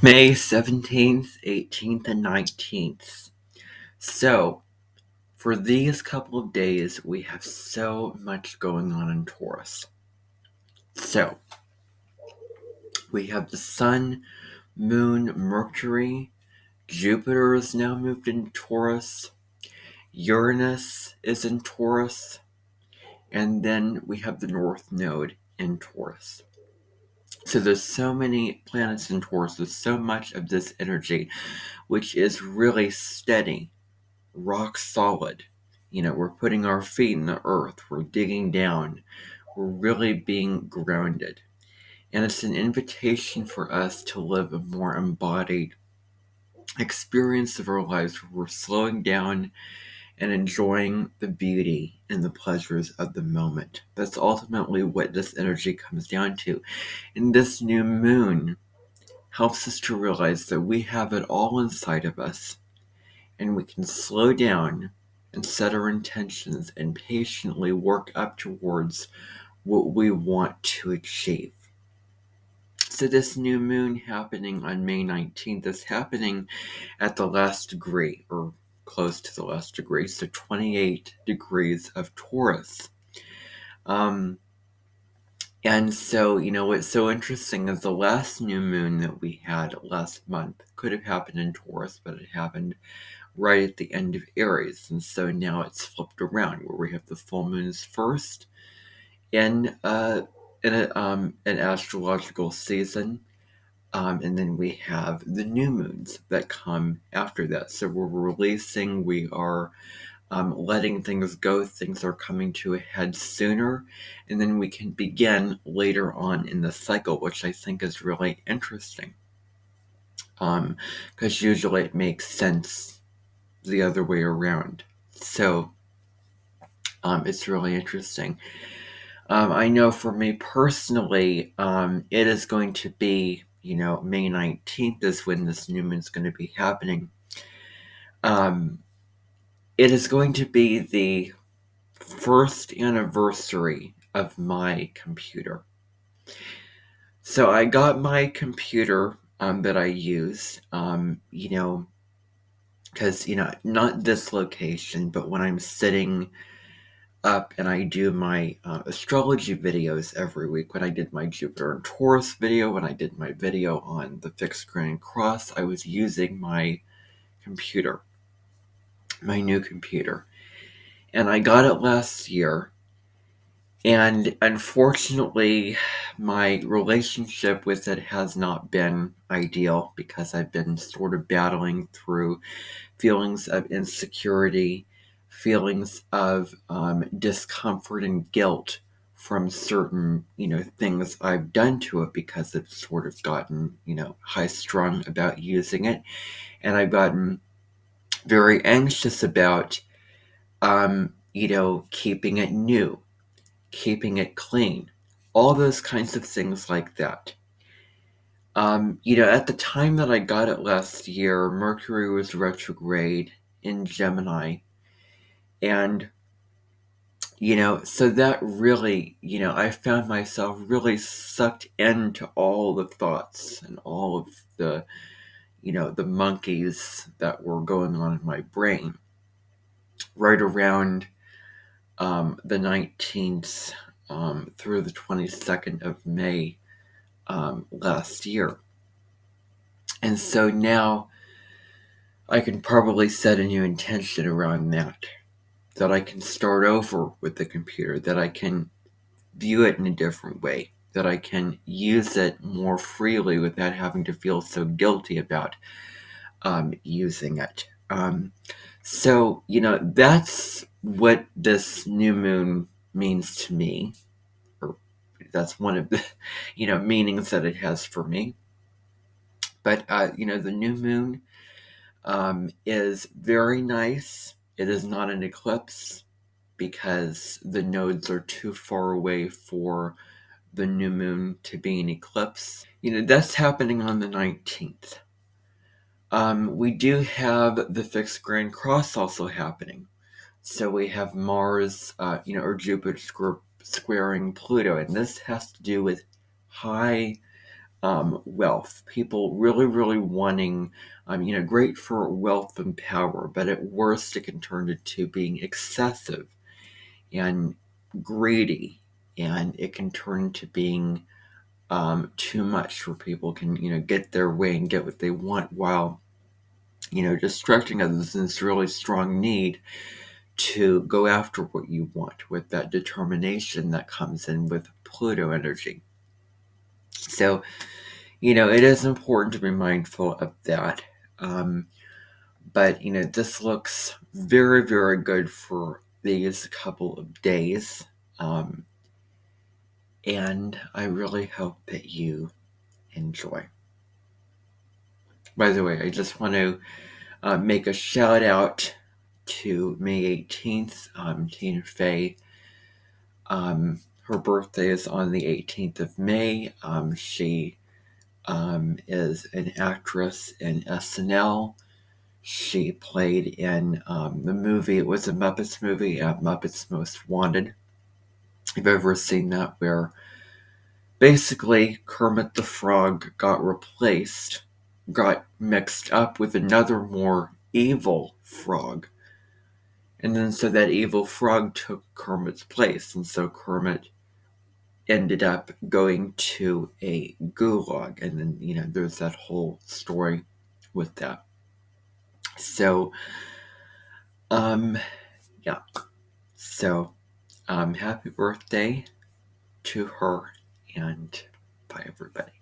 May 17th, 18th, and 19th. So, for these couple of days, we have so much going on in Taurus. So, we have the Sun, Moon, Mercury, Jupiter is now moved in Taurus, Uranus is in Taurus, and then we have the North Node in Taurus. So there's so many planets in Taurus, there's so much of this energy, which is really steady, rock solid. We're putting our feet in the earth, we're digging down, we're really being grounded. And it's an invitation for us to live a more embodied experience of our lives where we're slowing down and enjoying the beauty and the pleasures of the moment. That's ultimately what this energy comes down to. And this new moon helps us to realize that we have it all inside of us, and we can slow down and set our intentions and patiently work up towards what we want to achieve. So this new moon happening on May 19th is happening at the last degree, or close to the last degree, so 28 degrees of Taurus. And so, what's so interesting is the last new moon that we had last month could have happened in Taurus, but it happened right at the end of Aries. And so now it's flipped around where we have the full moons first in an astrological season. And then we have the new moons that come after that. So we're releasing, we are letting things go. Things are coming to a head sooner. And then we can begin later on in the cycle, which I think is really interesting. Because usually it makes sense the other way around. So it's really interesting. I know for me personally, it is going to be, May 19th is when this new moon is going to be happening. It is going to be the first anniversary of my computer. So I got my computer that I use, because, not this location, but when I'm sitting up and I do my astrology videos every week. When I did my Jupiter and Taurus video, when I did my video on the fixed grand cross, I was using my computer, my new computer. And I got it last year. And unfortunately, my relationship with it has not been ideal because I've been sort of battling through feelings of insecurity, feelings of discomfort and guilt from certain, things I've done to it because I've sort of gotten, high strung about using it. And I've gotten very anxious about, keeping it new, keeping it clean, all those kinds of things like that. At the time that I got it last year, Mercury was retrograde in Gemini. And, so that really, I found myself really sucked into all the thoughts and all of the, the monkeys that were going on in my brain right around the 19th through the 22nd of May last year. And so now I can probably set a new intention around that I can start over with the computer, that I can view it in a different way, that I can use it more freely without having to feel so guilty about using it. So, that's what this new moon means to me, or that's one of the, meanings that it has for me. But, the new moon is very nice. It is not an eclipse because the nodes are too far away for the new moon to be an eclipse. That's happening on the 19th. We do have the fixed grand cross also happening. So we have Mars, or Jupiter squaring Pluto, and this has to do with high wealth. People really, really wanting, great for wealth and power, but at worst it can turn into being excessive and greedy, and it can turn into being too much where people can, get their way and get what they want while, distracting others in this really strong need to go after what you want with that determination that comes in with Pluto energy. So, it is important to be mindful of that. But, this looks very, very good for these couple of days. And I really hope that you enjoy. By the way, I just want to make a shout out to May 18th, Tina Fey. Her birthday is on the 18th of May. She is an actress in SNL. She played in the movie, it was a Muppets movie, Muppets Most Wanted. If you've ever seen that, where basically Kermit the Frog got mixed up with another more evil frog. And then so that evil frog took Kermit's place. And so Kermit ended up going to a gulag. And then, there's that whole story with that. So, yeah. So, happy birthday to her, and bye, everybody.